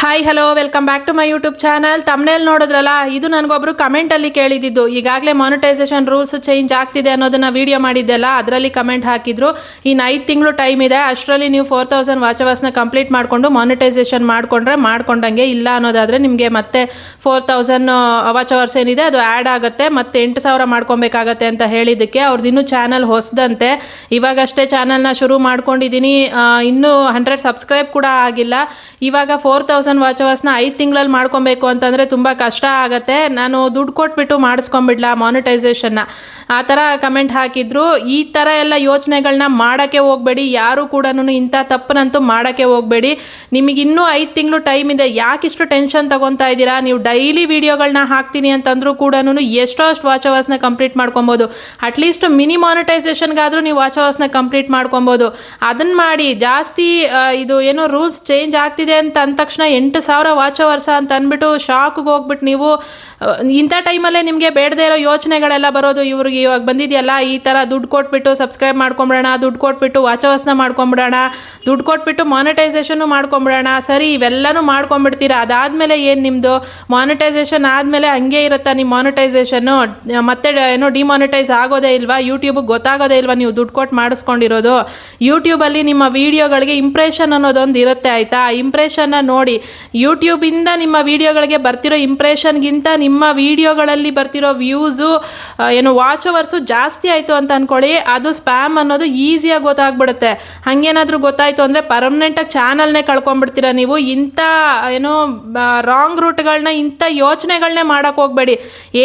Hi hello welcome back to my YouTube channel. Thumbnail ನೋಡಿದ್ರಲ್ಲ, ಇದು ನನಗೊಬ್ರು ಕಮೆಂಟಲ್ಲಿ ಕೇಳಿದ್ದು. ಈಗಾಗಲೇ ಮಾನಿಟೈಸೇಷನ್ ರೂಲ್ಸ್ ಚೇಂಜ್ ಆಗ್ತಿದೆ ಅನ್ನೋದನ್ನ ವಿಡಿಯೋ ಮಾಡಿದ್ದೆಲ್ಲ, ಅದರಲ್ಲಿ ಕಮೆಂಟ್ ಹಾಕಿದ್ರು. ಇನ್ನು 5 ತಿಂಗಳು ಟೈಮ್ ಇದೆ, ಅಷ್ಟರಲ್ಲಿ ನೀವು 4000 ವಾಚ್ ಅವರ್ಸ್ನ ಕಂಪ್ಲೀಟ್ ಮಾಡಿಕೊಂಡು ಮಾನಿಟೈಸೇಷನ್ ಮಾಡ್ಕೊಂಡಂಗೆ, ಇಲ್ಲ ಅನ್ನೋದಾದರೆ ನಿಮಗೆ ಮತ್ತೆ 4000 ವಾಚ್ ಅವರ್ಸ್ ಏನಿದೆ ಅದು ಆ್ಯಡ್ ಆಗುತ್ತೆ, ಮತ್ತೆ 8000 ಮಾಡ್ಕೊಬೇಕಾಗತ್ತೆ ಅಂತ ಹೇಳಿದ್ದಕ್ಕೆ ಅವ್ರದ್ದು ಇನ್ನೂ ಚಾನಲ್ ಹೊಸದಂತೆ. ಇವಾಗಷ್ಟೇ ಚಾನಲ್ನ ಶುರು ಮಾಡ್ಕೊಂಡಿದ್ದೀನಿ, ಇನ್ನೂ 100 ಸಬ್ಸ್ಕ್ರೈಬ್ ಕೂಡ ಆಗಿಲ್ಲ. ಇವಾಗ 4000 ವಾಚ್ ಅವರ್ಸ್ನ 5 ತಿಂಗಳಲ್ಲಿ ಮಾಡ್ಕೊಬೇಕು ಅಂತಂದರೆ ತುಂಬ ಕಷ್ಟ ಆಗುತ್ತೆ. ನಾನು ದುಡ್ಡು ಕೊಟ್ಬಿಟ್ಟು ಮಾಡಿಸ್ಕೊಂಬಿಡ್ಲಾ ಮಾನಿಟೈಸೇಷನ್ನ, ಆ ಥರ ಕಮೆಂಟ್ ಹಾಕಿದ್ರು. ಈ ಥರ ಎಲ್ಲ ಯೋಚನೆಗಳನ್ನ ಮಾಡೋಕ್ಕೆ ಹೋಗಬೇಡಿ, ಯಾರು ಕೂಡ ಇಂಥ ತಪ್ಪನಂತೂ ಮಾಡೋಕ್ಕೆ ಹೋಗಬೇಡಿ. ನಿಮಗಿನ್ನೂ 5 ತಿಂಗಳು ಟೈಮ್ ಇದೆ, ಯಾಕಿಷ್ಟು ಟೆನ್ಷನ್ ತಗೊತಾ ಇದ್ದೀರಾ? ನೀವು ಡೈಲಿ ವೀಡಿಯೋಗಳನ್ನ ಹಾಕ್ತೀನಿ ಅಂತಂದ್ರೂ ಕೂಡ ಎಷ್ಟೋ ಅಷ್ಟು ವಾಚ್ ಅವರ್ಸ್ನ ಕಂಪ್ಲೀಟ್ ಮಾಡ್ಕೊಬೋದು. ಅಟ್ಲೀಸ್ಟ್ ಮಿನಿ ಮಾನಿಟೈಸೇಷನ್ಗಾದರೂ ನೀವು ವಾಚ್ ಅವರ್ಸ್ನ ಕಂಪ್ಲೀಟ್ ಮಾಡ್ಕೊಬೋದು. ಅದನ್ನು ಮಾಡಿ. ಜಾಸ್ತಿ ಇದು ಏನೋ ರೂಲ್ಸ್ ಚೇಂಜ್ ಆಗ್ತಿದೆ ಅಂತ ಅಂದ ತಕ್ಷಣ 8000 ವಾಚ್ ಅವರ್ಸ ಅಂತ ಅಂದ್ಬಿಟ್ಟು ಶಾಕ್ಗೆ ಹೋಗ್ಬಿಟ್ಟು ನೀವು ಇಂಥ ಟೈಮಲ್ಲೇ ನಿಮಗೆ ಬೇಡದೇ ಇರೋ ಯೋಚನೆಗಳೆಲ್ಲ ಬರೋದು. ಇವ್ರಿಗೆ ಇವಾಗ ಬಂದಿದೆಯಲ್ಲ, ಈ ಥರ ದುಡ್ಡು ಕೊಟ್ಬಿಟ್ಟು ಸಬ್ಸ್ಕ್ರೈಬ್ ಮಾಡ್ಕೊಂಬಿಡೋಣ, ದುಡ್ಡು ಕೊಟ್ಬಿಟ್ಟು ವಾಚ್ ಅವರ್ಸ್ನ ಮಾಡ್ಕೊಂಬಿಡೋಣ, ದುಡ್ಡು ಕೊಟ್ಬಿಟ್ಟು ಮಾನಿಟೈಸೇಷನ್ನು ಮಾಡ್ಕೊಂಬಿಡೋಣ. ಸರಿ, ಇವೆಲ್ಲನೂ ಮಾಡ್ಕೊಂಬಿಡ್ತೀರಾ. ಅದಾದಮೇಲೆ ಏನು ನಿಮ್ಮದು ಮಾನಿಟೈಸೇಷನ್ ಆದಮೇಲೆ ಹಂಗೆ ಇರುತ್ತಾ ನಿಮ್ಮ ಮಾನಿಟೈಸೇಷನ್ನು? ಮತ್ತೆ ಏನೋ ಡಿಮಾನಿಟೈಸ್ ಆಗೋದೇ ಇಲ್ವಾ? ಯೂಟ್ಯೂಬಿಗೆ ಗೊತ್ತಾಗೋದೇ ಇಲ್ವಾ ನೀವು ದುಡ್ಡು ಕೊಟ್ಟು ಮಾಡಿಸ್ಕೊಂಡಿರೋದು? ಯೂಟ್ಯೂಬಲ್ಲಿ ನಿಮ್ಮ ವೀಡಿಯೋಗಳಿಗೆ ಇಂಪ್ರೆಷನ್ ಅನ್ನೋದೊಂದು ಇರುತ್ತೆ, ಆಯಿತಾ? ಇಂಪ್ರೆಷನ್ನ ನೋಡಿ. ಯೂಟ್ಯೂಬಿಂದ ನಿಮ್ಮ ವೀಡಿಯೋಗಳಿಗೆ ಬರ್ತಿರೋ ಇಂಪ್ರೆಷನ್ಗಿಂತ ನಿಮ್ಮ ವೀಡಿಯೋಗಳಲ್ಲಿ ಬರ್ತಿರೋ ವ್ಯೂಸು ಏನು ವಾಚ್ ಅವರ್ಸು ಜಾಸ್ತಿ ಆಯಿತು ಅಂತ ಅಂದ್ಕೊಳ್ಳಿ, ಅದು ಸ್ಪ್ಯಾಮ್ ಅನ್ನೋದು ಈಸಿಯಾಗಿ ಗೊತ್ತಾಗ್ಬಿಡುತ್ತೆ. ಹಾಗೇನಾದರೂ ಗೊತ್ತಾಯಿತು ಅಂದರೆ ಪರ್ಮನೆಂಟಾಗಿ ಚಾನಲ್ನೇ ಕಳ್ಕೊಂಡ್ಬಿಡ್ತೀರ ನೀವು. ಇಂಥ ಏನೋ ರಾಂಗ್ ರೂಟ್ಗಳನ್ನ, ಇಂಥ ಯೋಚನೆಗಳನ್ನೇ ಮಾಡೋಕ್ಕೆ ಹೋಗಬೇಡಿ.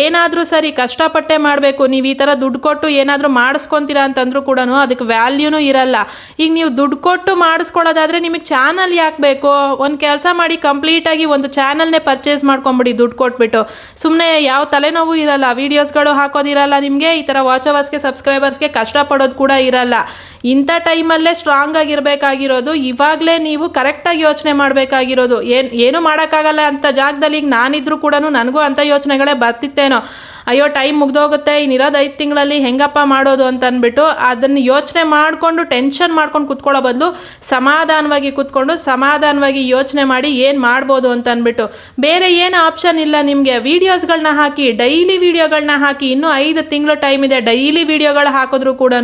ಏನಾದರೂ ಸರಿ ಕಷ್ಟಪಟ್ಟೆ ಮಾಡಬೇಕು. ನೀವು ಈ ಥರ ದುಡ್ಡು ಕೊಟ್ಟು ಏನಾದರೂ ಮಾಡಿಸ್ಕೊತೀರಾ ಅಂತಂದ್ರೂ ಕೂಡ ಅದಕ್ಕೆ ವ್ಯಾಲ್ಯೂನೂ ಇರಲ್ಲ. ಈಗ ನೀವು ದುಡ್ಡು ಕೊಟ್ಟು ಮಾಡಿಸ್ಕೊಳ್ಳೋದಾದರೆ ನಿಮಗೆ ಚಾನಲ್ ಯಾಕೆ ಬೇಕು? ಒಂದು ಕೆಲಸ ಮಾಡಿ, ಕಂಪ್ಲೀಟಾಗಿ ಒಂದು ಚಾನಲ್ನೇ ಪರ್ಚೇಸ್ ಮಾಡ್ಕೊಂಬಿಡಿ ದುಡ್ಡು ಕೊಟ್ಬಿಟ್ಟು. ಸುಮ್ಮನೆ ಯಾವ ತಲೆನೋವು ಇರಲ್ಲ, ವೀಡಿಯೋಸ್ಗಳು ಹಾಕೋದಿರಲ್ಲ ನಿಮಗೆ, ಈ ಥರ ವಾಚ್ ಅವರ್ಸ್ಗೆ ಸಬ್ಸ್ಕ್ರೈಬರ್ಸ್ಗೆ ಕಷ್ಟಪಡೋದು ಕೂಡ ಇರಲ್ಲ. ಇಂಥ ಟೈಮಲ್ಲೇ ಸ್ಟ್ರಾಂಗ್ ಆಗಿರಬೇಕಾಗಿರೋದು. ಇವಾಗಲೇ ನೀವು ಕರೆಕ್ಟಾಗಿ ಯೋಚನೆ ಮಾಡಬೇಕಾಗಿರೋದು. ಏನೂ ಮಾಡೋಕ್ಕಾಗಲ್ಲ ಅಂತ ಜಾಗದಲ್ಲಿ ಈಗ ನಾನಿದ್ರೂ ಕೂಡ ನನಗೂ ಅಂಥ ಯೋಚನೆಗಳೇ ಬರ್ತಿತ್ತೇನೋ. ಅಯ್ಯೋ, ಟೈಮ್ ಮುಗ್ದೋಗುತ್ತೆ, ಇನ್ನಿರೋದು 5 ತಿಂಗಳಲ್ಲಿ ಹೆಂಗಪ್ಪ ಮಾಡೋದು ಅಂತ ಅಂದ್ಬಿಟ್ಟು ಅದನ್ನು ಯೋಚನೆ ಮಾಡಿಕೊಂಡು ಟೆನ್ಷನ್ ಮಾಡ್ಕೊಂಡು ಕೂತ್ಕೊಳ್ಳೋ ಬದಲು ಸಮಾಧಾನವಾಗಿ ಕೂತ್ಕೊಂಡು ಸಮಾಧಾನವಾಗಿ ಯೋಚನೆ ಮಾಡಿ ಏನು ಮಾಡ್ಬೋದು ಅಂತ ಅಂದ್ಬಿಟ್ಟು. ಬೇರೆ ಏನು ಆಪ್ಷನ್ ಇಲ್ಲ ನಿಮಗೆ. ವೀಡಿಯೋಸ್ಗಳನ್ನ ಹಾಕಿ, ಡೈಲಿ ವೀಡಿಯೋಗಳನ್ನ ಹಾಕಿ. ಇನ್ನೂ 5 ತಿಂಗಳು ಟೈಮ್ ಇದೆ. ಡೈಲಿ ವೀಡಿಯೋಗಳು ಹಾಕಿದ್ರೂ ಕೂಡ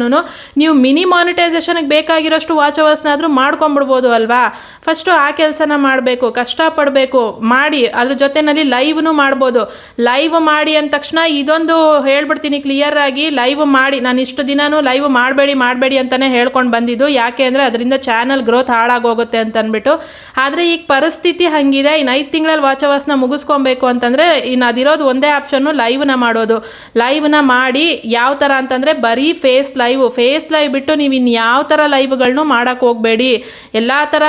ನೀವು ಮಿನಿ ಮಾನಿಟೈಸೇಷನ್ಗೆ ಬೇಕಾಗಿರೋಷ್ಟು ವಾಚ್ ಅವರ್ಸ್ನಾದರೂ ಮಾಡ್ಕೊಂಬಿಡ್ಬೋದು ಅಲ್ವಾ? ಫಸ್ಟು ಆ ಕೆಲಸನ ಮಾಡಬೇಕು, ಕಷ್ಟಪಡಬೇಕು, ಮಾಡಿ. ಅದ್ರ ಜೊತೆಯಲ್ಲಿ ಲೈವ್ನು ಮಾಡ್ಬೋದು. ಲೈವ್ ಮಾಡಿ ಅಂದ ತಕ್ಷಣ ಇದೊಂದು ಹೇಳ್ಬಿಡ್ತೀನಿ ಕ್ಲಿಯರ್ ಆಗಿ, ಲೈವ್ ಮಾಡಿ. ನಾನು ಇಷ್ಟು ದಿನವೂ ಲೈವ್ ಮಾಡಬೇಡಿ ಅಂತಲೇ ಹೇಳ್ಕೊಂಡು ಬಂದಿದ್ದು. ಯಾಕೆ ಅಂದರೆ ಅದರಿಂದ ಚಾನಲ್ ಗ್ರೋತ್ ಹಾಳಾಗೋಗುತ್ತೆ ಅಂತ ಅಂದ್ಬಿಟ್ಟು. ಆದರೆ ಈಗ ಪರಿಸ್ಥಿತಿ ಹಾಗಿದೆ. ಇನ್ನು 5 ತಿಂಗಳಲ್ಲಿ ವಾಚ್ ಅವರ್ಸ್ನ ಮುಗಿಸ್ಕೊಬೇಕು ಅಂತಂದರೆ ಇನ್ನು ಅದಿರೋದು ಒಂದೇ ಆಪ್ಷನ್ನು, ಲೈವ್ನ ಮಾಡೋದು. ಲೈವ್ನ ಮಾಡಿ. ಯಾವ ಥರ ಅಂತಂದರೆ ಬರೀ ಫೇಸ್ ಲೈವ್ ಬಿಟ್ಟು ನೀವು ಇನ್ನು ಯಾವ ಥರ ಲೈವ್ಗಳನ್ನೂ ಮಾಡೋಕ್ಕೆ ಹೋಗಬೇಡಿ. ಎಲ್ಲ ಥರ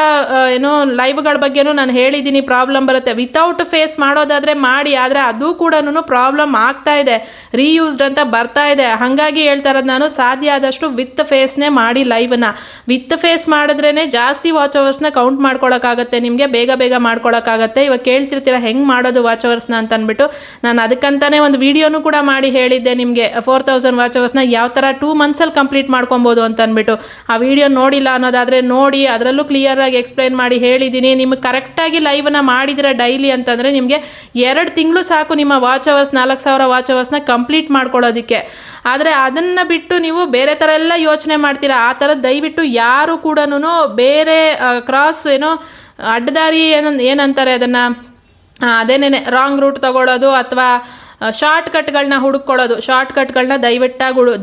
ಏನೋ ಲೈವ್ಗಳ ಬಗ್ಗೆನೂ ನಾನು ಹೇಳಿದ್ದೀನಿ, ಪ್ರಾಬ್ಲಮ್ ಬರುತ್ತೆ. ವಿತೌಟ್ ಫೇಸ್ ಮಾಡೋದಾದರೆ ಮಾಡಿ, ಆದರೆ ಅದು ಕೂಡ ಪ್ರಾಬ್ಲಮ್ ಆಗ್ತಾ ಇದೆ, ರೀಯೂಸ್ಡ್ ಅಂತ ಬರ್ತಾ ಇದೆ. ಹಾಗಾಗಿ ಹೇಳ್ತಾ ಇರೋದು ನಾನು, ಸಾಧ್ಯ ಆದಷ್ಟು ವಿತ್ ಫೇಸ್ನೇ ಮಾಡಿ ಲೈವ್ನ. ವಿತ್ ಫೇಸ್ ಮಾಡಿದ್ರೇ ಜಾಸ್ತಿ ವಾಚ್ ಅವರ್ಸ್ನ ಕೌಂಟ್ ಮಾಡ್ಕೊಳಕ್ಕಾಗತ್ತೆ, ನಿಮಗೆ ಬೇಗ ಮಾಡ್ಕೊಳಕ್ಕಾಗತ್ತೆ. ಇವಾಗ ಕೇಳ್ತಿರ್ತೀರ ಹೆಂಗೆ ಮಾಡೋದು ವಾಚ್ ಅವರ್ಸ್ನ ಅಂತ ಅಂದ್ಬಿಟ್ಟು. ನಾನು ಅದಕ್ಕಂತಾನೆ ಒಂದು ವಿಡಿಯೋನು ಕೂಡ ಮಾಡಿ ಹೇಳಿದ್ದೆ ನಿಮಗೆ, 4000 ವಾಚ್ ಅವರ್ಸ್ನ ಯಾವ ಥರ 2 ಮಂತ್ಸಲ್ಲಿ ಕಂಪ್ಲೀಟ್ ಮಾಡ್ಕೊಬೋದು ಅಂತ ಅಂದ್ಬಿಟ್ಟು. ಆ ವಿಡಿಯೋ ನೋಡಿಲ್ಲ ಅನ್ನೋದಾದರೆ ನೋಡಿ, ಅದರಲ್ಲೂ ಕ್ಲಿಯರಾಗಿ ಎಕ್ಸ್ಪ್ಲೈನ್ ಮಾಡಿ ಹೇಳಿದ್ದೀನಿ. ನಿಮಗೆ ಕರೆಕ್ಟಾಗಿ ಲೈವ್ನ ಮಾಡಿದರೆ ಡೈಲಿ ಅಂತಂದರೆ ನಿಮಗೆ 2 ತಿಂಗಳು ಸಾಕು ನಿಮ್ಮ ವಾಚ್ ಅವರ್ಸ್ 4000 ವಾಚ್ ಅವರ್ಸ್ನ ಕಂಪ್ಲೀಟ್ ಮಾಡ್ಕೊಳ್ಳೋದಕ್ಕೆ. ಆದರೆ ಅದನ್ನು ಬಿಟ್ಟು ನೀವು ಬೇರೆ ಥರ ಎಲ್ಲ ಯೋಚನೆ ಮಾಡ್ತೀರಾ. ಆ ಥರ ದಯವಿಟ್ಟು ಯಾರು ಕೂಡ ಬೇರೆ ಕ್ರಾಸ್ ಏನೋ ಅಡ್ಡದಾರಿ ಏನಂತಾರೆ ಅದನ್ನು, ಅದೇನೇನೆ ರಾಂಗ್ ರೂಟ್ ತಗೊಳ್ಳೋದು ಅಥವಾ ಶಾರ್ಟ್ಕಟ್ಗಳನ್ನ ಹುಡುಕೊಳ್ಳೋದು. ಶಾರ್ಟ್ಕಟ್ಗಳನ್ನ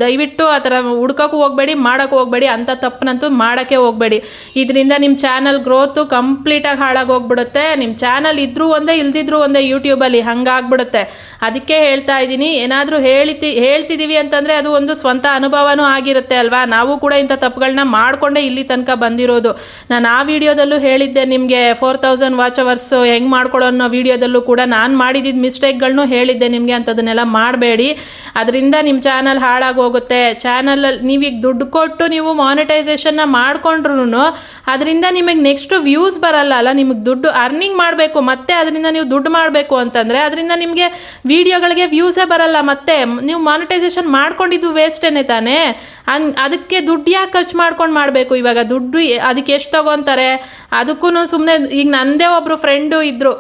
ದಯವಿಟ್ಟು ಆ ಥರ ಹುಡ್ಕೋಕ್ಕೂ ಹೋಗಬೇಡಿ, ಮಾಡೋಕ್ಕೂ ಹೋಗಬೇಡಿ. ಅಂಥ ತಪ್ಪನಂತೂ ಮಾಡೋಕ್ಕೆ ಹೋಗಬೇಡಿ. ಇದರಿಂದ ನಿಮ್ಮ ಚಾನಲ್ ಗ್ರೋತು ಕಂಪ್ಲೀಟಾಗಿ ಹಾಳಾಗೋಗ್ಬಿಡುತ್ತೆ. ನಿಮ್ಮ ಚಾನಲ್ ಇದ್ರೂ ಒಂದೇ, ಇಲ್ದಿದ್ರೂ ಒಂದೇ ಯೂಟ್ಯೂಬಲ್ಲಿ, ಹಂಗಾಗ್ಬಿಡುತ್ತೆ. ಅದಕ್ಕೆ ಹೇಳ್ತಾ ಇದ್ದೀನಿ, ಏನಾದರೂ ಹೇಳ್ತಿದ್ದೀವಿ ಅಂತಂದರೆ ಅದು ಒಂದು ಸ್ವಂತ ಅನುಭವನೂ ಆಗಿರುತ್ತೆ ಅಲ್ವಾ? ನಾವು ಕೂಡ ಇಂಥ ತಪ್ಪುಗಳನ್ನ ಮಾಡಿಕೊಂಡೇ ಇಲ್ಲಿ ತನಕ ಬಂದಿರೋದು. ನಾನು ಆ ವಿಡಿಯೋದಲ್ಲೂ ಹೇಳಿದ್ದೆ ನಿಮಗೆ, 4000 ವಾಚ್ ಅವರ್ಸ್ ಹೆಂಗೆ ಮಾಡ್ಕೊಳ್ಳೋ ಅನ್ನೋ ವಿಡಿಯೋದಲ್ಲೂ ಕೂಡ ನಾನು ಮಾಡಿದ್ದ ಮಿಸ್ಟೇಕ್ಗಳನ್ನೂ ಹೇಳಿದ್ದೆ ನಿಮಗೆ. ನಿಮಗೆ ಅಂಥದನ್ನೆಲ್ಲ ಮಾಡಬೇಡಿ. ಅದರಿಂದ ನಿಮ್ಮ ಚಾನಲ್ ಹಾಳಾಗೋಗುತ್ತೆ. ಚಾನಲಲ್ಲಿ ನೀವೀಗ ದುಡ್ಡು ಕೊಟ್ಟು ನೀವು ಮಾನಿಟೈಸೇಷನ್ನ ಮಾಡ್ಕೊಂಡ್ರು ಅದರಿಂದ ನಿಮಗೆ ನೆಕ್ಸ್ಟ್ ವ್ಯೂಸ್ ಬರಲ್ಲ ಅಲ್ಲ, ನಿಮಗೆ ದುಡ್ಡು ಅರ್ನಿಂಗ್ ಮಾಡಬೇಕು, ಮತ್ತೆ ಅದರಿಂದ ನೀವು ದುಡ್ಡು ಮಾಡಬೇಕು ಅಂತಂದರೆ ಅದರಿಂದ ನಿಮಗೆ ವೀಡಿಯೋಗಳಿಗೆ ವ್ಯೂಸೇ ಬರಲ್ಲ. ಮತ್ತೆ ನೀವು ಮಾನಿಟೈಸೇಷನ್ ಮಾಡ್ಕೊಂಡಿದ್ದು ವೇಸ್ಟೇನೆ ತಾನೇ. ಅದಕ್ಕೆ ದುಡ್ಡು ಯಾಕೆ ಖರ್ಚು ಮಾಡ್ಕೊಂಡು ಮಾಡಬೇಕು? ಇವಾಗ ದುಡ್ಡು ಅದಕ್ಕೆ ಎಷ್ಟು ತಗೊತಾರೆ? ಅದಕ್ಕೂ ಸುಮ್ಮನೆ ಈಗ ನನ್ನದೇ ಒಬ್ಬರು ಫ್ರೆಂಡು ಇದ್ದರು,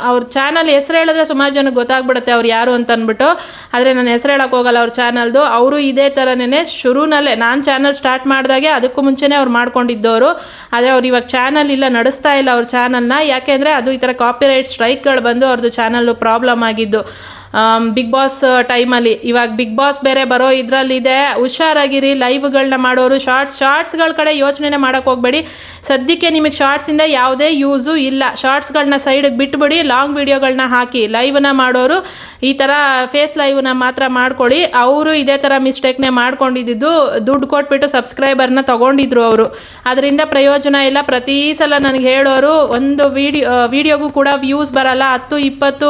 ಅವ್ರ ಚಾನಲ್ ಹೆಸರು ಹೇಳಿದ್ರೆ ಸುಮಾರು ಜನಕ್ಕೆ ಗೊತ್ತಾಗ್ಬಿಡುತ್ತೆ ಅವ್ರು ಯಾರು ಅಂತ ಅಂದ್ಬಿಟ್ಟು. ಆದರೆ ನಾನು ಹೆಸರು ಹೇಳೋಕ್ಕೆ ಹೋಗಲ್ಲ ಅವ್ರ ಚಾನಲ್ದು. ಅವರು ಇದೇ ಥರನೇ ಶುರುನಲ್ಲೇ ನಾನು ಚಾನಲ್ ಸ್ಟಾರ್ಟ್ ಮಾಡಿದಾಗೆ ಅದಕ್ಕೂ ಮುಂಚೆನೇ ಅವ್ರು ಮಾಡ್ಕೊಂಡಿದ್ದವರು. ಆದರೆ ಅವ್ರು ಇವಾಗ ಚಾನಲ್ ಇಲ್ಲ, ನಡೆಸ್ತಾ ಇಲ್ಲ ಅವ್ರ ಚಾನಲ್ನ. ಯಾಕೆಂದರೆ ಅದು ಈ ಥರ ಕಾಪಿರೈಟ್ ಸ್ಟ್ರೈಕ್ಗಳು ಬಂದು ಅವ್ರದ್ದು ಚಾನಲ್ಲು ಪ್ರಾಬ್ಲಮ್ ಆಗಿದ್ದು ಬಿಗ್ ಬಾಸ್ ಟೈಮಲ್ಲಿ. ಇವಾಗ ಬಿಗ್ ಬಾಸ್ ಬೇರೆ ಬರೋ ಇದರಲ್ಲಿದೆ, ಹುಷಾರಾಗಿರಿ. ಲೈವ್ಗಳನ್ನ ಮಾಡೋರು ಶಾರ್ಟ್ಸ್ಗಳ ಕಡೆ ಯೋಚನೆ ಮಾಡೋಕ್ಕೆ ಹೋಗಬೇಡಿ. ಸದ್ಯಕ್ಕೆ ನಿಮಗೆ ಶಾರ್ಟ್ಸಿಂದ ಯಾವುದೇ ಯೂಸು ಇಲ್ಲ. ಶಾರ್ಟ್ಸ್ಗಳನ್ನ ಸೈಡಿಗೆ ಬಿಟ್ಬಿಡಿ, ಲಾಂಗ್ ವೀಡಿಯೋಗಳನ್ನ ಹಾಕಿ. ಲೈವ್ನ ಮಾಡೋರು ಈ ಥರ ಫೇಸ್ ಲೈವ್ನ ಮಾತ್ರ ಮಾಡ್ಕೊಳ್ಳಿ. ಅವರು ಇದೇ ಥರ ಮಿಸ್ಟೇಕ್ನೇ ಮಾಡ್ಕೊಂಡಿದ್ದು, ದುಡ್ಡು ಕೊಟ್ಬಿಟ್ಟು ಸಬ್ಸ್ಕ್ರೈಬರ್ನ ತೊಗೊಂಡಿದ್ರು ಅವರು. ಅದರಿಂದ ಪ್ರಯೋಜನ ಇಲ್ಲ. ಪ್ರತಿ ಸಲ ನನಗೆ ಹೇಳೋರು ಒಂದು ವೀಡಿಯೋಗೂ ಕೂಡ ವ್ಯೂಸ್ ಬರಲ್ಲ, 10-20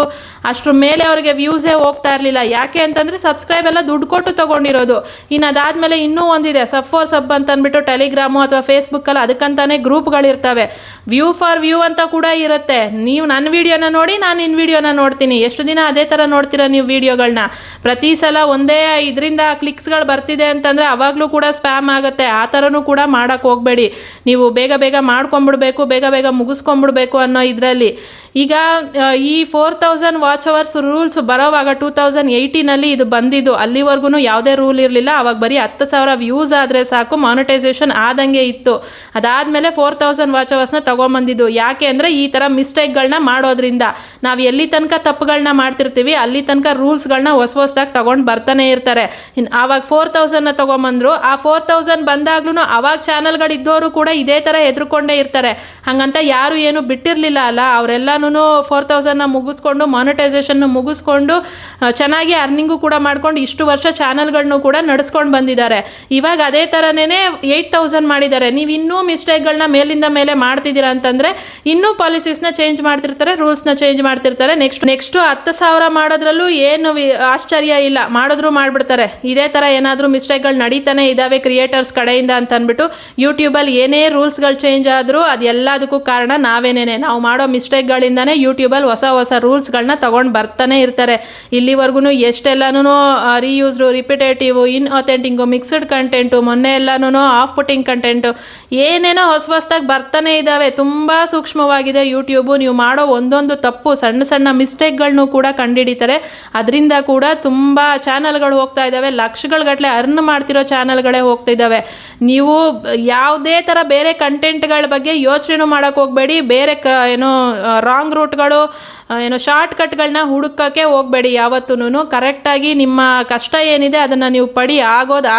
ಅಷ್ಟ್ರ ಮೇಲೆ ಅವ್ರಿಗೆ ವ್ಯೂಸೇ ಹೋಗ್ತಾ ಇರಲಿಲ್ಲ. ಯಾಕೆ ಅಂತಂದರೆ ಸಬ್ಸ್ಕ್ರೈಬ್ ಎಲ್ಲ ದುಡ್ಡು ಕೊಟ್ಟು ತೊಗೊಂಡಿರೋದು. ಇನ್ನು ಅದಾದಮೇಲೆ ಇನ್ನೂ ಒಂದಿದೆ, ಸಬ್ ಅಂತ ಅಂದ್ಬಿಟ್ಟು ಟೆಲಿಗ್ರಾಮು ಅಥವಾ ಫೇಸ್ಬುಕ್ಕಲ್ಲಿ ಅದಕ್ಕಂತಾನೆ ಗ್ರೂಪ್ಗಳಿರ್ತವೆ. ವ್ಯೂ ಫಾರ್ ವ್ಯೂ ಅಂತ ಕೂಡ ಇರುತ್ತೆ. ನೀವು ನನ್ನ ವೀಡಿಯೋನ ನೋಡಿ, ನಾನು ನಿನ್ನ ವೀಡಿಯೋನ ನೋಡ್ತೀನಿ. ಎಷ್ಟು ದಿನ ಅದೇ ಥರ ನೋಡ್ತೀರಾ ನೀವು ವೀಡಿಯೋಗಳನ್ನ? ಪ್ರತಿ ಸಲ ಒಂದೇ ಇದರಿಂದ ಕ್ಲಿಕ್ಸ್ಗಳು ಬರ್ತಿದೆ ಅಂತಂದರೆ ಅವಾಗಲೂ ಕೂಡ ಸ್ಪ್ಯಾಮ್ ಆಗುತ್ತೆ. ಆ ಥರನೂ ಕೂಡ ಮಾಡೋಕ್ಕೆ ಹೋಗಬೇಡಿ. ನೀವು ಬೇಗ ಬೇಗ ಮಾಡ್ಕೊಂಬಿಡ್ಬೇಕು, ಬೇಗ ಬೇಗ ಮುಗಿಸ್ಕೊಂಬಿಡ್ಬೇಕು ಅನ್ನೋ ಇದರಲ್ಲಿ. ಈಗ ಈ 4000 ವಾಚ್ ಅವರ್ಸ್ ರೂಲ್ಸ್ ಬರೋವಾಗ 2018 ಇದು ಬಂದಿದ್ದು. ಅಲ್ಲಿವರೆಗೂ ಯಾವುದೇ ರೂಲ್ ಇರಲಿಲ್ಲ. ಅವಾಗ ಬರೀ 10,000 ವ್ಯೂಸ್ ಆದರೆ ಸಾಕು, ಮಾನಿಟೈಸೇಷನ್ ಆದಂಗೆ ಇತ್ತು. ಅದಾದಮೇಲೆ 4000 ವಾಚ್ ಅವರ್ಸ್ನ ತೊಗೊಂಬಂದಿದ್ದು. ಯಾಕೆ ಅಂದರೆ ಈ ಥರ ಮಿಸ್ಟೇಕ್ಗಳನ್ನ ಮಾಡೋದ್ರಿಂದ ನಾವು ಎಲ್ಲಿ ತನಕ ತಪ್ಪುಗಳನ್ನ ಮಾಡ್ತಿರ್ತೀವಿ ಅಲ್ಲಿ ತನಕ ರೂಲ್ಸ್ಗಳನ್ನ ಹೊಸದಾಗಿ ತೊಗೊಂಡು ಬರ್ತಾನೆ ಇರ್ತಾರೆ. ಆವಾಗ 4000ನ ತೊಗೊಂಬಂದರು. ಆ 4000 ಬಂದಾಗ್ಲೂ ಆವಾಗ ಚಾನಲ್ಗಳಿದ್ದವರು ಕೂಡ ಇದೇ ಥರ ಹೆದರ್ಕೊಂಡೇ ಇರ್ತಾರೆ. ಹಾಗಂತ ಯಾರು ಏನು ಬಿಟ್ಟಿರಲಿಲ್ಲ ಅಲ್ಲ, ಅವರೆಲ್ಲನೂ 4000ನ ಮುಗಿಸ್ಕೊಂಡು ಮಾನಿಟೈಸೇಷನ್ನು ಮುಗಿಸ್ಕೊಂಡು ಚೆನ್ನಾಗಿ ಅರ್ನಿಂಗು ಕೂಡ ಮಾಡ್ಕೊಂಡು ಇಷ್ಟು ವರ್ಷ ಚಾನಲ್ಗಳನ್ನು ಕೂಡ ನಡೆಸ್ಕೊಂಡು ಬಂದಿದ್ದಾರೆ. ಇವಾಗ ಅದೇ ಥರನೇ 8000 ಮಾಡಿದ್ದಾರೆ. ನೀವು ಇನ್ನೂ ಮಿಸ್ಟೇಕ್ಗಳನ್ನ ಮೇಲಿಂದ ಮೇಲೆ ಮಾಡ್ತಿದ್ದೀರಾ ಅಂತಂದರೆ ಇನ್ನೂ ಪಾಲಿಸೀಸ್ನ ಚೇಂಜ್ ಮಾಡ್ತಿರ್ತಾರೆ, ರೂಲ್ಸ್ನ ಚೇಂಜ್ ಮಾಡ್ತಿರ್ತಾರೆ. ನೆಕ್ಸ್ಟ್ 10,000 ಮಾಡೋದ್ರಲ್ಲೂ ಏನು ಆಶ್ಚರ್ಯ ಇಲ್ಲ, ಮಾಡಿದ್ರು ಮಾಡಿಬಿಡ್ತಾರೆ. ಇದೇ ಥರ ಏನಾದರೂ ಮಿಸ್ಟೇಕ್ಗಳು ನಡೀತಾನೆ ಇದ್ದಾವೆ ಕ್ರಿಯೇಟರ್ಸ್ ಕಡೆಯಿಂದ ಅಂತ ಅಂದ್ಬಿಟ್ಟು ಯೂಟ್ಯೂಬಲ್ಲಿ ಏನೇ ರೂಲ್ಸ್ಗಳು ಚೇಂಜ್ ಆದರೂ ಅದೆಲ್ಲದಕ್ಕೂ ಕಾರಣ ನಾವೇನೇನೆ. ನಾವು ಮಾಡೋ ಮಿಸ್ಟೇಕ್ಗಳಿಂದನೇ ಯೂಟ್ಯೂಬಲ್ಲಿ ಹೊಸ ರೂಲ್ಸ್ಗಳನ್ನ ತೊಗೊಂಡು ಬರ್ತಾನೆ ಇರ್ತಾರೆ. ಇಲ್ಲಿವರೆಗೂ ಎಷ್ಟೆಲ್ಲನೂ ರೀಯೂಸ್ಡು, ರಿಪಿಟೇಟಿವ್, ಇನ್ಅಥೆಂಟಿಕ್ಕು, ಮಿಕ್ಸ್ಡ್ ಕಂಟೆಂಟು, ಮೊನ್ನೆ ಎಲ್ಲನೂ ಆಫ್ ಪುಟ್ಟಿಂಗ್ ಕಂಟೆಂಟು, ಏನೇನೋ ಹೊಸದಾಗಿ ಬರ್ತಾನೆ ಇದ್ದಾವೆ. ತುಂಬ ಸೂಕ್ಷ್ಮವಾಗಿದೆ ಯೂಟ್ಯೂಬು. ನೀವು ಮಾಡೋ ಒಂದೊಂದು ತಪ್ಪು, ಸಣ್ಣ ಮಿಸ್ಟೇಕ್ಗಳನ್ನೂ ಕೂಡ ಕಂಡುಹಿಡಿತಾರೆ. ಅದರಿಂದ ಕೂಡ ತುಂಬ ಚಾನಲ್ಗಳು ಹೋಗ್ತಾ ಇದ್ದಾವೆ. ಲಕ್ಷಗಟ್ಟಲೆ ಅರ್ನ್ ಮಾಡ್ತಿರೋ ಚಾನಲ್ಗಳೇ ಹೋಗ್ತಾ ಇದ್ದಾವೆ. ನೀವು ಯಾವುದೇ ಥರ ಬೇರೆ ಕಂಟೆಂಟ್ಗಳ ಬಗ್ಗೆ ಯೋಚನೆ ಮಾಡೋಕ್ಕೆ ಹೋಗಬೇಡಿ. ಬೇರೆ ಏನೋ ರಾಂಗ್ ರೂಟ್ಗಳು, ಏನೋ ಶಾರ್ಟ್ ಕಟ್ಗಳನ್ನ ಹುಡುಕೋಕ್ಕೆ ಹೋಗಬೇಡಿ ಯಾವತ್ತೂ. ಕರೆಕ್ಟಾಗಿ ನಿಮ್ಮ ಕಷ್ಟ ಏನಿದೆ ಅದನ್ನು ನೀವು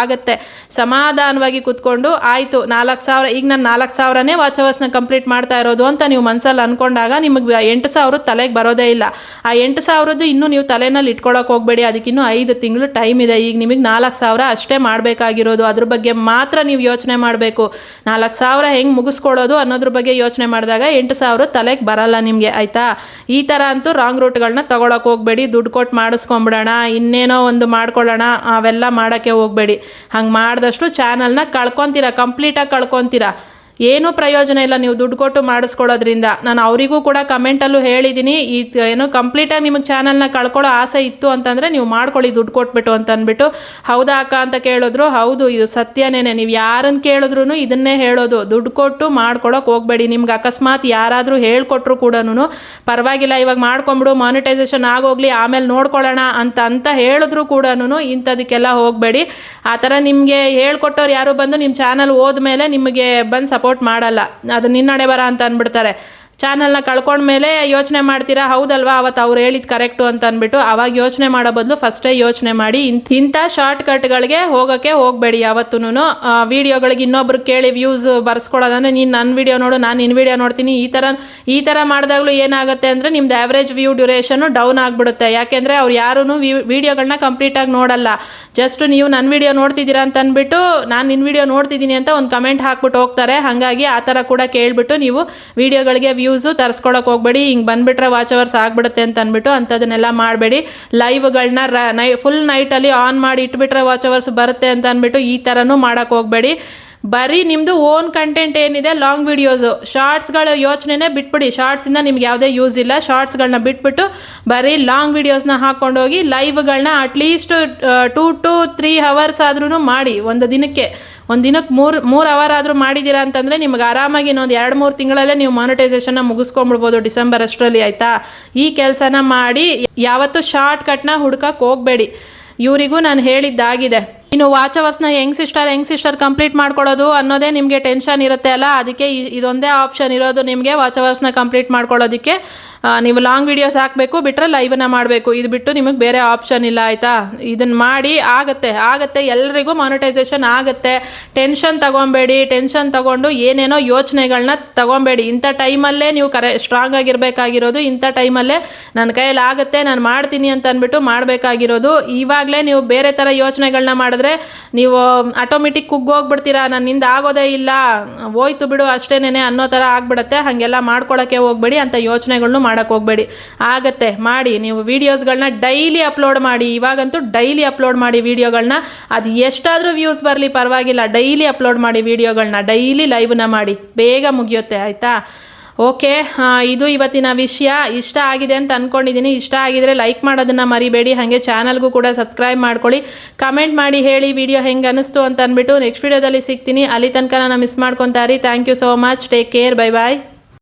ಆಗುತ್ತೆ. ಸಮಾಧಾನವಾಗಿ ಕೂತ್ಕೊಂಡು ಆಯಿತು 4000, ಈಗ ನಾನು 4000ನೇ ವಾಚ್ ಅವರ್ಸ್ನ ಕಂಪ್ಲೀಟ್ ಮಾಡ್ತಾ ಇರೋದು ಅಂತ ನೀವು ಮನಸ್ಸಲ್ಲಿ ಅಂದ್ಕೊಂಡಾಗ ನಿಮಗೆ 8000 ತಲೆಗೆ ಬರೋದೇ ಇಲ್ಲ. ಆ 8000 ಇನ್ನೂ ನೀವು ತಲೆನಲ್ಲಿ ಇಟ್ಕೊಳ್ಳೋಕೆ ಹೋಗಬೇಡಿ. ಅದಕ್ಕಿನ್ನೂ 5 ತಿಂಗಳು ಟೈಮ್ ಇದೆ. ಈಗ ನಿಮಗೆ 4000 ಅಷ್ಟೇ ಮಾಡಬೇಕಾಗಿರೋದು. ಅದ್ರ ಬಗ್ಗೆ ಮಾತ್ರ ನೀವು ಯೋಚನೆ ಮಾಡಬೇಕು. 4000 ಹೆಂಗೆ ಮುಗಿಸ್ಕೊಳ್ಳೋದು ಅನ್ನೋದ್ರ ಬಗ್ಗೆ ಯೋಚನೆ ಮಾಡಿದಾಗ 8000 ತಲೆಗೆ ಬರಲ್ಲ ನಿಮಗೆ, ಆಯಿತಾ? ಈ ಥರ ಅಂತೂ ರಾಂಗ್ ರೂಟ್ಗಳನ್ನ ತೊಗೊಳಕ್ಕೆ ಹೋಗಬೇಡಿ. ದುಡ್ಡು ಕೊಟ್ಟು ಮಾಡಿಸ್ಕೊಂಬಿಡೋಣ, ಇನ್ನೇನೋ ಒಂದು ಮಾಡ್ಕೊಳ್ಳೋಣ, ಅವೆಲ್ಲ ಮಾಡೋಕ್ಕೆ ಹೋಗಬೇಡಿ. ಹಂಗೆ ಮಾಡಿದಷ್ಟು ಚಾನಲ್ನ ಕಂಪ್ಲೀಟಾಗಿ ಕಳ್ಕೊತೀರಾ. ಏನೂ ಪ್ರಯೋಜನ ಇಲ್ಲ ನೀವು ದುಡ್ಡು ಕೊಟ್ಟು ಮಾಡಿಸ್ಕೊಳ್ಳೋದ್ರಿಂದ. ನಾನು ಅವರಿಗೂ ಕೂಡ ಕಮೆಂಟಲ್ಲೂ ಹೇಳಿದ್ದೀನಿ, ಏನು ಕಂಪ್ಲೀಟಾಗಿ ನಿಮಗೆ ಚಾನಲ್ನ ಕಳ್ಕೊಳ್ಳೋ ಆಸೆ ಇತ್ತು ಅಂತಂದರೆ ನೀವು ಮಾಡ್ಕೊಳ್ಳಿ ದುಡ್ಡು ಕೊಟ್ಬಿಟ್ಟು ಅಂತ ಅಂದ್ಬಿಟ್ಟು. ಹೌದಾ ಅಕ್ಕ ಅಂತ ಕೇಳಿದ್ರು. ಹೌದು, ಇದು ಸತ್ಯನೇ. ನೀವು ಯಾರನ್ನು ಕೇಳಿದ್ರು ಇದನ್ನೇ ಹೇಳೋದು, ದುಡ್ಡು ಕೊಟ್ಟು ಮಾಡ್ಕೊಳ್ಳೋಕೆ ಹೋಗಬೇಡಿ. ನಿಮ್ಗೆ ಅಕಸ್ಮಾತ್ ಯಾರಾದರೂ ಹೇಳ್ಕೊಟ್ರು ಕೂಡ ಪರವಾಗಿಲ್ಲ, ಇವಾಗ ಮಾಡ್ಕೊಂಬಿಡು, ಮಾನಿಟೈಸೇಷನ್ ಆಗೋಗ್ಲಿ, ಆಮೇಲೆ ನೋಡ್ಕೊಳ್ಳೋಣ ಅಂತ ಹೇಳಿದ್ರು ಕೂಡ ಇಂಥದಕ್ಕೆಲ್ಲ ಹೋಗಬೇಡಿ. ಆ ಥರ ನಿಮಗೆ ಹೇಳ್ಕೊಟ್ಟವ್ರು ಯಾರು ಬಂದು ನಿಮ್ಮ ಚಾನಲ್ ಹೋದ್ಮೇಲೆ ನಿಮಗೆ ಬಂದು ಸಪೋರ್ಟ್ ಮಾಡಲ್ಲ. ಅದು ನಿನ್ನಡೆ ಬರ ಅಂತ ಅಂದ್ಬಿಡ್ತಾರೆ. ಚಾನಲ್ನ ಕಳ್ಕೊಂಡ್ಮೇಲೆ ಯೋಚನೆ ಮಾಡ್ತೀರಾ, ಹೌದಲ್ವಾ ಅವತ್ತು ಅವ್ರು ಹೇಳಿದ್ದು ಕರೆಕ್ಟು ಅಂತ ಅಂದ್ಬಿಟ್ಟು. ಆವಾಗ ಯೋಚನೆ ಮಾಡೋ ಬದಲು ಫಸ್ಟೇ ಯೋಚನೆ ಮಾಡಿ ಇಂಥ ಶಾರ್ಟ್ ಕಟ್ಗಳಿಗೆ ಹೋಗೋಕ್ಕೆ ಹೋಗಬೇಡಿ ಯಾವತ್ತೂ. ವೀಡಿಯೋಗಳಿಗೆ ಇನ್ನೊಬ್ರು ಕೇಳಿ ವ್ಯೂಸ್ ಬರ್ಸ್ಕೊಳ್ಳೋದಂದರೆ ನೀನು ನನ್ನ ವೀಡಿಯೋ ನೋಡು, ನಾನು ನಿನ್ನ ವೀಡಿಯೋ ನೋಡ್ತೀನಿ, ಈ ಥರ ಮಾಡಿದಾಗಲೂ ಏನಾಗುತ್ತೆ ಅಂದರೆ ನಿಮ್ದು ಆ್ಯಾವ್ರೇಜ್ ವ್ಯೂ ಡ್ಯೂರೇಷನ್ನು ಡೌನ್ ಆಗಿಬಿಡುತ್ತೆ. ಯಾಕೆಂದರೆ ಅವ್ರು ಯಾರೂ ವೀಡಿಯೋಗಳನ್ನ ಕಂಪ್ಲೀಟಾಗಿ ನೋಡಲ್ಲ. ಜಸ್ಟ್ ನೀವು ನನ್ನ ವೀಡಿಯೋ ನೋಡ್ತಿದ್ದೀರಾ ಅಂತ ಅಂದ್ಬಿಟ್ಟು ನಾನು ನಿನ್ನ ವೀಡಿಯೋ ನೋಡ್ತಿದ್ದೀನಿ ಅಂತ ಒಂದು ಕಮೆಂಟ್ ಹಾಕ್ಬಿಟ್ಟು ಹೋಗ್ತಾರೆ. ಹಾಗಾಗಿ ಆ ಥರ ಕೂಡ ಕೇಳಿಬಿಟ್ಟು ನೀವು ವೀಡಿಯೋಗಳಿಗೆ ವ್ಯೂಸು ತರಿಸ್ಕೊಳಕ್ಕೆ ಹೋಗ್ಬೇಡಿ. ಹಿಂಗೆ ಬಂದುಬಿಟ್ರೆ ವಾಚ್ ಅವರ್ಸ್ ಆಗಿಬಿಡುತ್ತೆ ಅಂತ ಅಂದ್ಬಿಟ್ಟು ಅಂಥದನ್ನೆಲ್ಲ ಮಾಡಬೇಡಿ. ಲೈವ್ಗಳನ್ನ ಫುಲ್ ನೈಟಲ್ಲಿ ಆನ್ ಮಾಡಿ ಇಟ್ಬಿಟ್ರೆ ವಾಚ್ ಅವರ್ಸ್ ಬರುತ್ತೆ ಅಂತ ಅಂದ್ಬಿಟ್ಟು ಈ ಥರನೂ ಮಾಡೋಕ್ಕೆ ಹೋಗಬೇಡಿ. ಬರೀ ನಿಮ್ಮದು ಓನ್ ಕಂಟೆಂಟ್ ಏನಿದೆ ಲಾಂಗ್ ವಿಡಿಯೋಸು, ಶಾರ್ಟ್ಸ್ಗಳ ಯೋಚನೆನೇ ಬಿಟ್ಬಿಡಿ. ಶಾರ್ಟ್ಸಿಂದ ನಿಮ್ಗೆ ಯಾವುದೇ ಯೂಸ್ ಇಲ್ಲ. ಶಾರ್ಟ್ಸ್ಗಳನ್ನ ಬಿಟ್ಬಿಟ್ಟು ಬರೀ ಲಾಂಗ್ ವಿಡಿಯೋಸ್ನ ಹಾಕ್ಕೊಂಡೋಗಿ ಲೈವ್ಗಳನ್ನ ಅಟ್ಲೀಸ್ಟ್ 2 to 3 hours ಆದ್ರೂ ಮಾಡಿ. ಒಂದು ದಿನಕ್ಕೆ 3 ಅವರ್ ಆದರೂ ಮಾಡಿದ್ದೀರಾ ಅಂತಂದರೆ ನಿಮ್ಗೆ ಆರಾಮಾಗಿ ಇನ್ನೊಂದು 2-3 ತಿಂಗಳಲ್ಲೇ ನೀವು ಮಾನಿಟೈಸೇಷನ್ನ ಮುಗಿಸ್ಕೊಂಡ್ಬಿಡ್ಬೋದು, ಡಿಸೆಂಬರ್ ಅಷ್ಟರಲ್ಲಿ. ಆಯಿತಾ? ಈ ಕೆಲಸನ ಮಾಡಿ. ಯಾವತ್ತೂ ಶಾರ್ಟ್ ಕಟ್ನ ಹುಡ್ಕಕ್ಕೆ ಹೋಗಬೇಡಿ. ಇವರಿಗೂ ನಾನು ಹೇಳಿದ್ದಾಗಿದೆ. ಇನ್ನು ವಾಚ್ ಅವರ್ಸ್ನ ಹೆಂಗ್ ಸಿಸ್ಟರ್ ಕಂಪ್ಲೀಟ್ ಮಾಡ್ಕೊಳ್ಳೋದು ಅನ್ನೋದೇ ನಿಮಗೆ ಟೆನ್ಷನ್ ಇರುತ್ತೆ ಅಲ್ಲ, ಅದಕ್ಕೆ ಇದೊಂದೇ ಆಪ್ಷನ್ ಇರೋದು ನಿಮಗೆ ವಾಚ್ ಅವರ್ಸ್ನ ಕಂಪ್ಲೀಟ್ ಮಾಡ್ಕೊಳ್ಳೋದಕ್ಕೆ. ನೀವು ಲಾಂಗ್ ವೀಡಿಯೋಸ್ ಹಾಕಬೇಕು, ಬಿಟ್ಟರೆ ಲೈವನ್ನ ಮಾಡಬೇಕು. ಇದು ಬಿಟ್ಟು ನಿಮಗೆ ಬೇರೆ ಆಪ್ಷನ್ ಇಲ್ಲ. ಆಯಿತಾ? ಇದನ್ನು ಮಾಡಿ. ಆಗುತ್ತೆ ಎಲ್ರಿಗೂ ಮಾನಿಟೈಸೇಷನ್ ಆಗುತ್ತೆ. ಟೆನ್ಷನ್ ತಗೊಬೇಡಿ. ಟೆನ್ಷನ್ ತಗೊಂಡು ಏನೇನೋ ಯೋಚನೆಗಳನ್ನ ತಗೊಬೇಡಿ. ಇಂಥ ಟೈಮಲ್ಲೇ ನೀವು ಸ್ಟ್ರಾಂಗ್ ಆಗಿರಬೇಕಾಗಿರೋದು. ಇಂಥ ಟೈಮಲ್ಲೇ ನನ್ನ ಕೈಯಲ್ಲಿ ಆಗುತ್ತೆ, ನಾನು ಮಾಡ್ತೀನಿ ಅಂತ ಅಂದ್ಬಿಟ್ಟು ಮಾಡಬೇಕಾಗಿರೋದು. ಇವಾಗಲೇ ನೀವು ಬೇರೆ ಥರ ಯೋಚನೆಗಳನ್ನ ಮಾಡಿದ್ರೆ ನೀವು ಆಟೋಮೆಟಿಕ್ ಕುಗ್ಗೋಗ್ಬಿಡ್ತೀರಾ. ನನ್ನಿಂದ ಆಗೋದೇ ಇಲ್ಲ, ಹೋಯ್ತು ಬಿಡು ಅಷ್ಟೇನೇನೆ ಅನ್ನೋ ಥರ ಆಗ್ಬಿಡುತ್ತೆ. ಹಾಗೆಲ್ಲ ಮಾಡ್ಕೊಳ್ಳೋಕ್ಕೆ ಹೋಗಬೇಡಿ. ಅಂಥ ಯೋಚನೆಗಳನ್ನೂ ಮಾಡೋಕ್ಕೆ ಹೋಗಬೇಡಿ. ಆಗತ್ತೆ, ಮಾಡಿ. ನೀವು ವೀಡಿಯೋಸ್ಗಳನ್ನ ಡೈಲಿ ಅಪ್ಲೋಡ್ ಮಾಡಿ. ಇವಾಗಂತೂ ಡೈಲಿ ಅಪ್ಲೋಡ್ ಮಾಡಿ ವೀಡಿಯೋಗಳನ್ನ. ಅದು ಎಷ್ಟಾದರೂ ವ್ಯೂಸ್ ಬರಲಿ ಪರವಾಗಿಲ್ಲ, ಡೈಲಿ ಅಪ್ಲೋಡ್ ಮಾಡಿ ವೀಡಿಯೋಗಳನ್ನ. ಡೈಲಿ ಲೈವ್ನ ಮಾಡಿ, ಬೇಗ ಮುಗಿಯುತ್ತೆ. ಆಯಿತಾ? ಓಕೆ, ಇದು ಇವತ್ತಿನ ವಿಷಯ. ಇಷ್ಟ ಆಗಿದೆ ಅಂತ ಅಂದ್ಕೊಂಡಿದ್ದೀನಿ. ಇಷ್ಟ ಆಗಿದರೆ ಲೈಕ್ ಮಾಡೋದನ್ನು ಮರಿಬೇಡಿ. ಹಾಗೆ ಚಾನಲ್ಗೂ ಕೂಡ ಸಬ್ಸ್ಕ್ರೈಬ್ ಮಾಡ್ಕೊಳ್ಳಿ. ಕಮೆಂಟ್ ಮಾಡಿ ಹೇಳಿ ವಿಡಿಯೋ ಹೆಂಗೆ ಅನ್ನಿಸ್ತು ಅಂತ ಅಂದ್ಬಿಟ್ಟು. ನೆಕ್ಸ್ಟ್ ವಿಡಿಯೋದಲ್ಲಿ ಸಿಗ್ತೀನಿ. ಅಲ್ಲಿ ತನಕ ನಾನು ಮಿಸ್ ಮಾಡ್ಕೊತಾರಿ. Thank you so much. Take care. Bye bye.